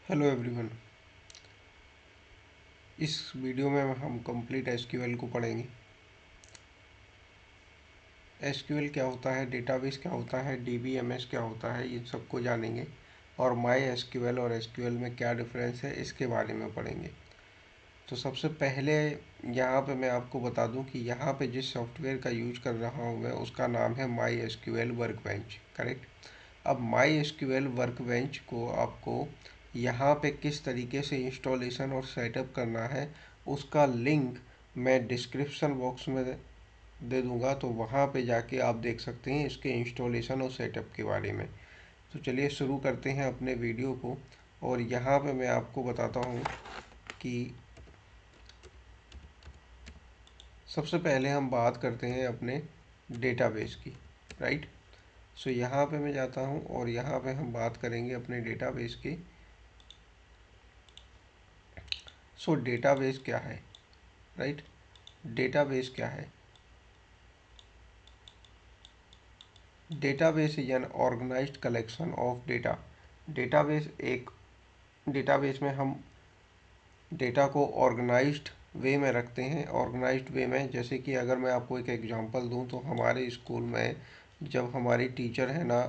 Hello everyone. इस video में हम कंप्लीट एसक्यूएल को पढ़ेंगे। एसक्यूएल क्या होता है, डेटाबेस क्या होता है, डीबीएमएस क्या होता है, इन सबको जानेंगे। और माई एसक्यूएल और एसक्यूएल में क्या डिफरेंस है इसके बारे में पढ़ेंगे। तो सबसे पहले यहाँ पे मैं आपको बता दूँ कि यहाँ पे जिस सॉफ्टवेयर का यूज कर रहा हूँ मैं, उसका नाम है माई एसक्यूएल वर्कबेंच। करेक्ट। अब माई एसक्यूएल वर्कबेंच को आपको यहाँ पे किस तरीके से इंस्टॉलेशन और सेटअप करना है उसका लिंक मैं डिस्क्रिप्शन बॉक्स में दे दूँगा, तो वहाँ पे जाके आप देख सकते हैं इसके इंस्टॉलेशन और सेटअप के बारे में। तो चलिए शुरू करते हैं अपने वीडियो को। और यहाँ पे मैं आपको बताता हूँ कि सबसे पहले हम बात करते हैं अपने डेटाबेस की। राइट। सो यहाँ पे मैं जाता हूँ और यहाँ पे हम बात करेंगे अपने डेटाबेस की। सो डेटाबेस क्या है। राइट। डेटाबेस क्या है। Database is an organized collection of data. Database एक डेटाबेस में हम डेटा को ऑर्गेनाइज्ड वे में रखते हैं। ऑर्गेनाइज्ड वे में जैसे कि अगर मैं आपको एक एग्जांपल दूं तो हमारे स्कूल में जब हमारी टीचर है ना,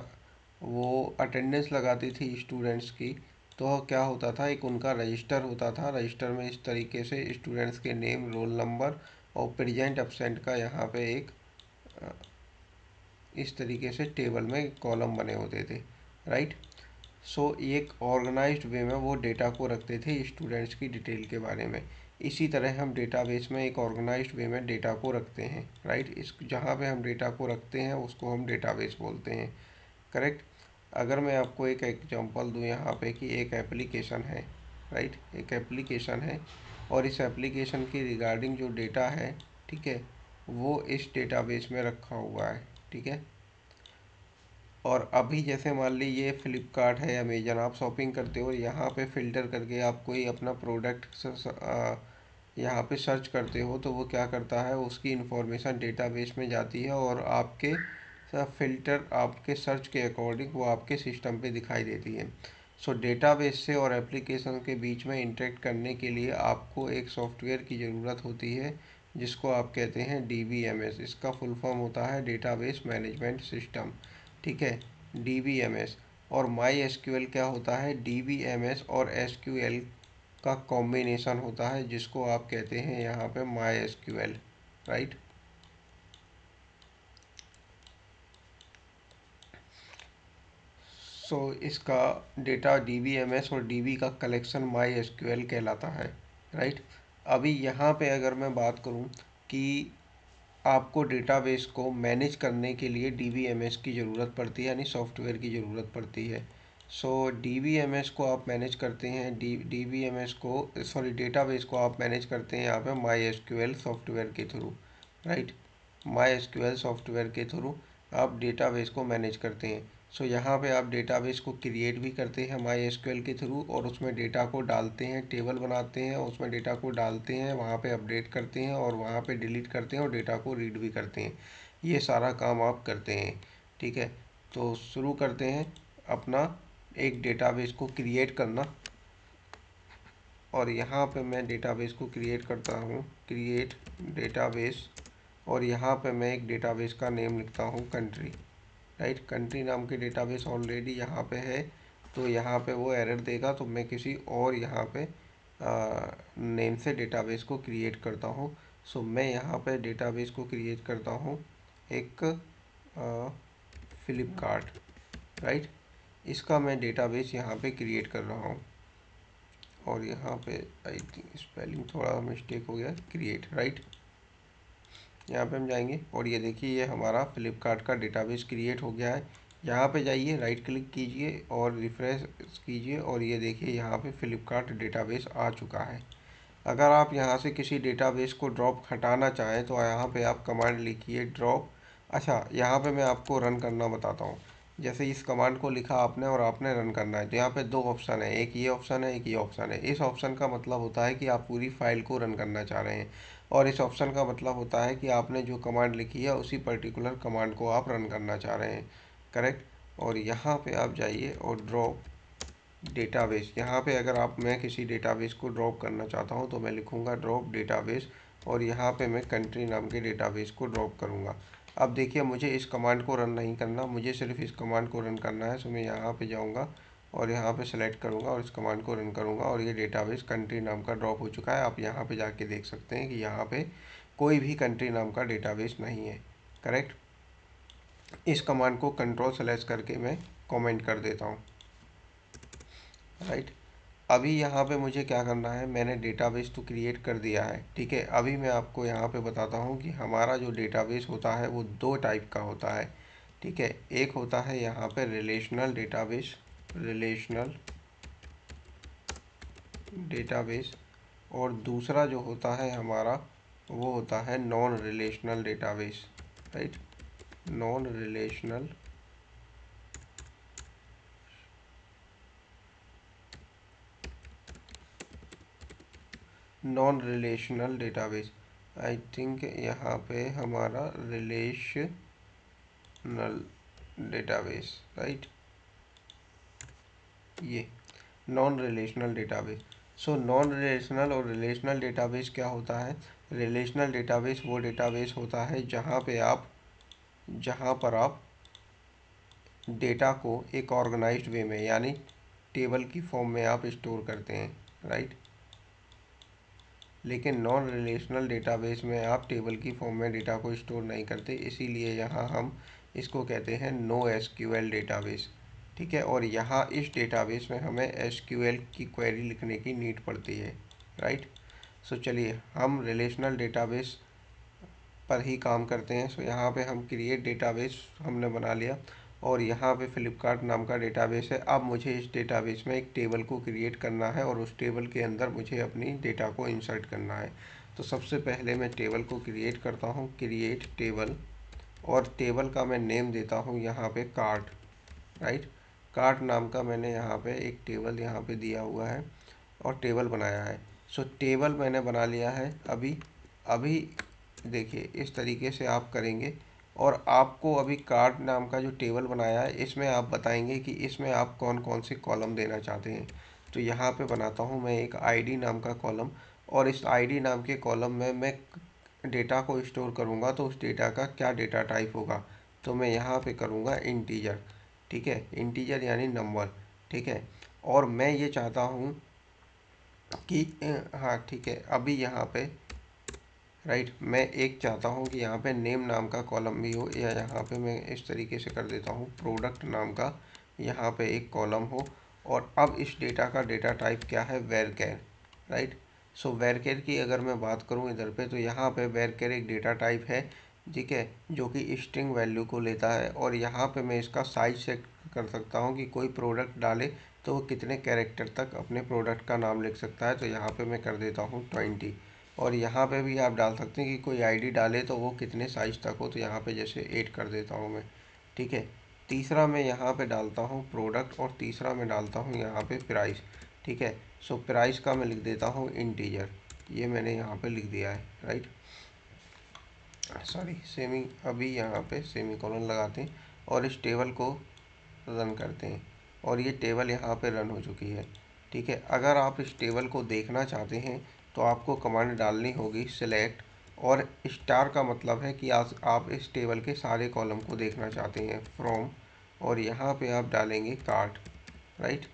वो अटेंडेंस लगाती थी स्टूडेंट्स की, तो क्या होता था, एक उनका रजिस्टर होता था। रजिस्टर में इस तरीके से स्टूडेंट्स के नेम, रोल नंबर और प्रेजेंट एब्सेंट का यहाँ पे एक इस तरीके से टेबल में कॉलम बने होते थे। राइट। सो एक ऑर्गेनाइज्ड वे में वो डेटा को रखते थे स्टूडेंट्स की डिटेल के बारे में। इसी तरह हम डेटाबेस में एक ऑर्गेनाइज्ड वे में डेटा को रखते हैं। राइट। इस जहाँ पे हम डेटा को रखते हैं उसको हम डेटाबेस बोलते हैं। करेक्ट। अगर मैं आपको एक एग्जांपल दूँ यहाँ पे कि एक एप्लीकेशन है। राइट। एक एप्लीकेशन है और इस एप्लीकेशन की रिगार्डिंग जो डेटा है, ठीक है, वो इस डेटाबेस में रखा हुआ है। ठीक है। और अभी जैसे मान ली ये फ्लिपकार्ट है, अमेजन, आप शॉपिंग करते हो, यहाँ पे फ़िल्टर करके आप कोई अपना प्रोडक्ट यहाँ पे सर्च करते हो, तो वो क्या करता है, उसकी इंफॉर्मेशन डेटाबेस में जाती है और आपके फ़िल्टर, आपके सर्च के अकॉर्डिंग वो आपके सिस्टम पे दिखाई देती है। सो डेटाबेस से और एप्लीकेशन के बीच में इंटरेक्ट करने के लिए आपको एक सॉफ्टवेयर की ज़रूरत होती है जिसको आप कहते हैं डीबीएमएस। इसका फुल फॉर्म होता है डेटाबेस मैनेजमेंट सिस्टम। ठीक है। डीबीएमएस। और माई एसक्यूएल क्या होता है, डीबीएमएस और एसक्यूएल का कॉम्बिनेशन होता है जिसको आप कहते हैं यहाँ पे माई एसक्यूएल। राइट। सो इसका डेटा डीबीएमएस और डीबी का कलेक्शन माई एसक्यूएल कहलाता है। राइट। अभी यहाँ पे अगर मैं बात करूँ कि आपको डेटाबेस को मैनेज करने के लिए डीबीएमएस की ज़रूरत पड़ती है, यानी सॉफ्टवेयर की ज़रूरत पड़ती है। सो डीबीएमएस को आप मैनेज करते हैं, डीबीएमएस को, सॉरी, डेटाबेस को आप मैनेज करते हैं यहाँ पे माई एसक्यूएल सॉफ्टवेयर के through. Right. My SQL software के थ्रू आप डेटाबेस को मैनेज करते हैं। सो यहाँ पे आप डेटाबेस को क्रिएट भी करते हैं माई एसक्यूएल के थ्रू और उसमें डेटा को डालते हैं, टेबल बनाते हैं, उसमें डेटा को डालते हैं, वहाँ पे अपडेट करते हैं और वहाँ पे डिलीट करते हैं और डेटा को रीड भी करते हैं। ये सारा काम आप करते हैं। ठीक है। तो शुरू करते हैं अपना एक डेटाबेस को क्रिएट करना। और यहाँ पे मैं डेटाबेस को क्रिएट करता हूँ, क्रिएट डेटाबेस, और यहाँ पे मैं एक डेटाबेस का नेम लिखता हूँ कंट्री। राइट। कंट्री नाम के डेटाबेस ऑलरेडी यहाँ पे है, तो यहाँ पे वो एरर देगा, तो मैं किसी और यहाँ पे नेम से डेटाबेस को क्रिएट करता हूँ। सो मैं यहाँ पे डेटाबेस को क्रिएट करता हूँ एक फ्लिपकार्ट। राइट। इसका मैं डेटाबेस यहाँ पे क्रिएट कर रहा हूँ और यहाँ पे आई थिंक स्पेलिंग थोड़ा मिस्टेक हो गया, क्रिएट। राइट। यहाँ पे हम जाएंगे और ये देखिए ये हमारा फ्लिपकार्ट का डेटाबेस क्रिएट हो गया है। यहाँ पे जाइए, राइट क्लिक कीजिए और रिफ्रेश कीजिए और ये देखिए यहाँ पे फ्लिपकार्ट डेटाबेस आ चुका है। अगर आप यहाँ से किसी डेटाबेस को ड्रॉप हटाना चाहें तो यहाँ पे आप कमांड लिखिए ड्रॉप। अच्छा, यहाँ पे मैं आपको रन करना बताता हूँ। जैसे इस कमांड को लिखा आपने और आपने रन करना है, तो यहाँ पे दो ऑप्शन है, एक ये ऑप्शन है, एक ये ऑप्शन है। इस ऑप्शन का मतलब होता है कि आप पूरी फाइल को रन करना चाह रहे हैं और इस ऑप्शन का मतलब होता है कि आपने जो कमांड लिखी है उसी पर्टिकुलर कमांड को आप रन करना चाह रहे हैं। करेक्ट। और यहाँ पे आप जाइए और ड्रॉप डेटाबेस। यहाँ पे अगर मैं किसी डेटाबेस को ड्रॉप करना चाहता हूँ तो मैं लिखूँगा ड्रॉप डेटाबेस, और यहाँ पे मैं कंट्री नाम के डेटाबेस को ड्रॉप करूँगा। अब देखिए मुझे इस कमांड को रन नहीं करना, मुझे सिर्फ इस कमांड को रन करना है। सो मैं यहाँ पे जाऊँगा और यहाँ पे सेलेक्ट करूँगा और इस कमांड को रन करूँगा, और ये डेटाबेस कंट्री नाम का ड्रॉप हो चुका है। आप यहाँ पे जाके देख सकते हैं कि यहाँ पे कोई भी कंट्री नाम का डेटाबेस नहीं है। करेक्ट। इस कमांड को कंट्रोल स्लैश करके मैं कमेंट कर देता हूँ। राइट। अभी यहाँ पे मुझे क्या करना है, मैंने डेटाबेस तो क्रिएट कर दिया है, ठीक है। अभी मैं आपको यहाँ पे बताता हूँ कि हमारा जो डेटाबेस होता है वो दो टाइप का होता है, ठीक है। एक होता है यहाँ पे रिलेशनल डेटाबेस, रिलेशनल डेटाबेस, और दूसरा जो होता है हमारा वो होता है non relational database. Right. Non relational non relational database. I think यहाँ पे हमारा रिलेशनल डेटाबेस, राइट, ये non relational database. So non relational और रिलेशनल डेटाबेस क्या होता है? रिलेशनल डेटाबेस वो डेटाबेस होता है जहाँ पर आप डेटा को एक ऑर्गेनाइज्ड वे में, यानी टेबल की फॉर्म में आप स्टोर करते हैं, राइट। लेकिन नॉन रिलेशनल डेटाबेस में आप टेबल की फॉर्म में डेटा को स्टोर नहीं करते, इसीलिए यहाँ हम इसको कहते हैं नो एसक्यूएल डेटाबेस, ठीक है। और यहाँ इस डेटाबेस में हमें एसक्यूएल की क्वेरी लिखने की नीड पड़ती है, राइट। सो चलिए हम रिलेशनल डेटाबेस पर ही काम करते हैं। सो यहाँ पे हम क्रिएट डेटाबेस हमने बना लिया, और यहाँ पे फ्लिपकार्ट नाम का डेटाबेस है। अब मुझे इस डेटाबेस में एक टेबल को क्रिएट करना है, और उस टेबल के अंदर मुझे अपनी डेटा को इंसर्ट करना है। तो सबसे पहले मैं टेबल को क्रिएट करता हूँ, क्रिएट टेबल, और टेबल का मैं नेम देता हूँ यहाँ पे कार्ट, राइट। कार्ट नाम का मैंने यहाँ पे एक टेबल यहाँ पे दिया हुआ है और टेबल बनाया है। सो टेबल मैंने बना लिया है। अभी अभी देखिए इस तरीके से आप करेंगे, और आपको अभी कार्ड नाम का जो टेबल बनाया है इसमें आप बताएंगे कि इसमें आप कौन कौन से कॉलम देना चाहते हैं। तो यहाँ पे बनाता हूँ मैं एक आईडी नाम का कॉलम, और इस आईडी नाम के कॉलम में मैं डेटा को स्टोर करूँगा, तो उस डेटा का क्या डेटा टाइप होगा, तो मैं यहाँ पे करूँगा इंटीजर, ठीक है, इंटीजर यानी नंबर, ठीक है। और मैं ये चाहता हूँ कि हाँ ठीक है, अभी यहाँ पे राइट मैं एक चाहता हूँ कि यहाँ पे नेम नाम का कॉलम भी हो, या यहाँ पे मैं इस तरीके से कर देता हूँ प्रोडक्ट नाम का यहाँ पे एक कॉलम हो। और अब इस डेटा का डेटा टाइप क्या है, वेरकेर, राइट। सो वेरकेर की अगर मैं बात करूँ इधर पे, तो यहाँ पे वेरकेर एक डेटा टाइप है, ठीक है, जो कि स्ट्रिंग वैल्यू को लेता है। और यहाँ पे मैं इसका साइज सेट कर सकता हूँ कि कोई प्रोडक्ट डाले तो वो कितने कैरेक्टर तक अपने प्रोडक्ट का नाम लिख सकता है। तो यहाँ पे मैं कर देता हूँ 20। और यहाँ पे भी आप डाल सकते हैं कि कोई आईडी डाले तो वो कितने साइज तक हो, तो यहाँ पे जैसे 8 कर देता हूँ मैं, ठीक है। तीसरा मैं यहाँ पे डालता हूँ प्रोडक्ट, और तीसरा मैं डालता हूँ यहाँ पे प्राइस, ठीक है। सो प्राइस का मैं लिख देता हूँ इंटीजर, ये मैंने यहाँ पे लिख दिया है, राइट। सॉरी सेमी, अभी यहाँ पे सेमी कॉलन लगाते हैं और इस टेबल को रन करते हैं, और ये टेबल यहाँ पे रन हो चुकी है, ठीक है। अगर आप इस टेबल को देखना चाहते हैं तो आपको कमांड डालनी होगी सिलेक्ट, और स्टार का मतलब है कि आप इस टेबल के सारे कॉलम को देखना चाहते हैं फ्रॉम, और यहाँ पे आप डालेंगे कार्ट, राइट।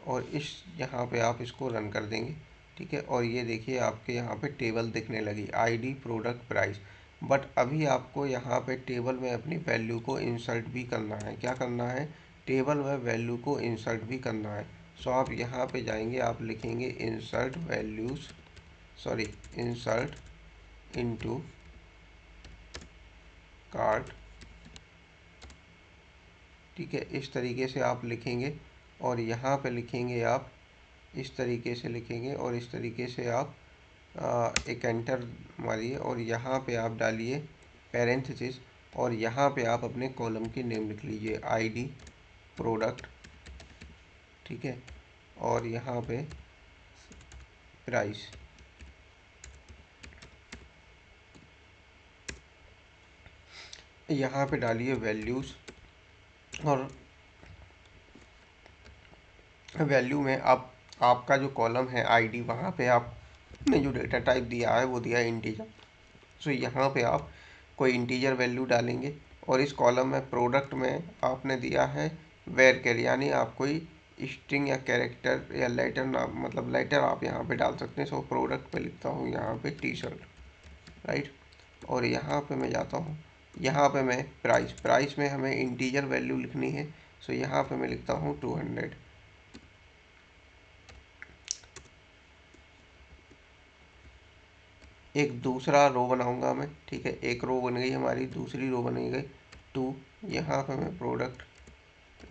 और इस यहाँ पे आप इसको रन कर देंगे, ठीक है। और ये देखिए आपके यहाँ पे टेबल दिखने लगी, आईडी प्रोडक्ट प्राइस। बट अभी आपको यहाँ पे टेबल में अपनी वैल्यू को इंसर्ट भी करना है। क्या करना है, टेबल में वैल्यू को इंसर्ट भी करना है। सो आप यहाँ पे जाएंगे, आप लिखेंगे insert values, sorry insert into cart, ठीक है। इस तरीके से आप लिखेंगे, और यहाँ पे लिखेंगे आप इस तरीके से लिखेंगे, और इस तरीके से आप एक एंटर मारिए, और यहाँ पे आप डालिए पैरेंथेसिस, और यहाँ पे आप अपने कॉलम की नेम लिख लीजिए आईडी प्रोडक्ट, ठीक है, और यहाँ पे प्राइस। यहाँ पे डालिए वैल्यूज़, और वैल्यू में आप आपका जो कॉलम है आईडी, वहाँ पे आपने जो डेटा टाइप दिया है वो दिया है इंटीजर। सो यहाँ पे आप कोई इंटीजर वैल्यू डालेंगे और इस कॉलम में प्रोडक्ट में आपने दिया है वेर, यानी आप कोई स्ट्रिंग या कैरेक्टर या लेटर नाम, मतलब लेटर आप यहाँ पे डाल सकते हैं। सो प्रोडक्ट पे लिखता हूँ यहाँ पे टी शर्ट, राइट। और यहाँ पे मैं जाता हूँ, यहाँ पे मैं प्राइस में हमें इंटीजर वैल्यू लिखनी है। सो यहाँ पे मैं लिखता हूँ 200। एक दूसरा रो बनाऊंगा मैं, ठीक है। एक रो बन गई हमारी, दूसरी रो बन गई 2। यहाँ पे मैं प्रोडक्ट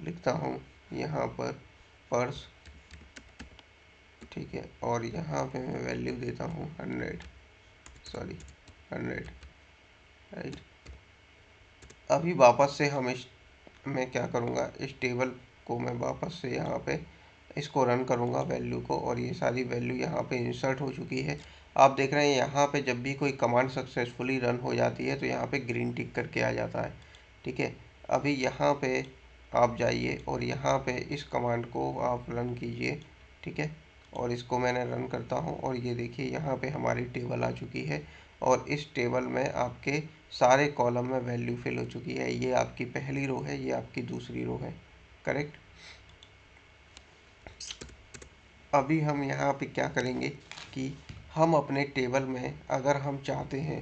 लिखता हूँ यहाँ पर पर्स, ठीक है। और यहाँ पे मैं वैल्यू देता हूँ 100, राइट। अभी वापस से हम इस मैं क्या करूँगा, इस टेबल को मैं वापस से यहाँ पे इसको रन करूँगा वैल्यू को, और ये सारी वैल्यू यहाँ पे इंसर्ट हो चुकी है। आप देख रहे हैं यहाँ पे जब भी कोई कमांड सक्सेसफुली रन हो जाती है तो यहाँ पे ग्रीन टिक करके आ जाता है, ठीक है। अभी यहाँ पे आप जाइए और यहाँ पे इस कमांड को आप रन कीजिए, ठीक है। और इसको मैंने रन करता हूँ और ये देखिए यहाँ पे हमारी टेबल आ चुकी है, और इस टेबल में आपके सारे कॉलम में वैल्यू फिल हो चुकी है। ये आपकी पहली रो है, ये आपकी दूसरी रो है, करेक्ट। अभी हम यहाँ पे क्या करेंगे कि हम अपने टेबल में अगर हम चाहते हैं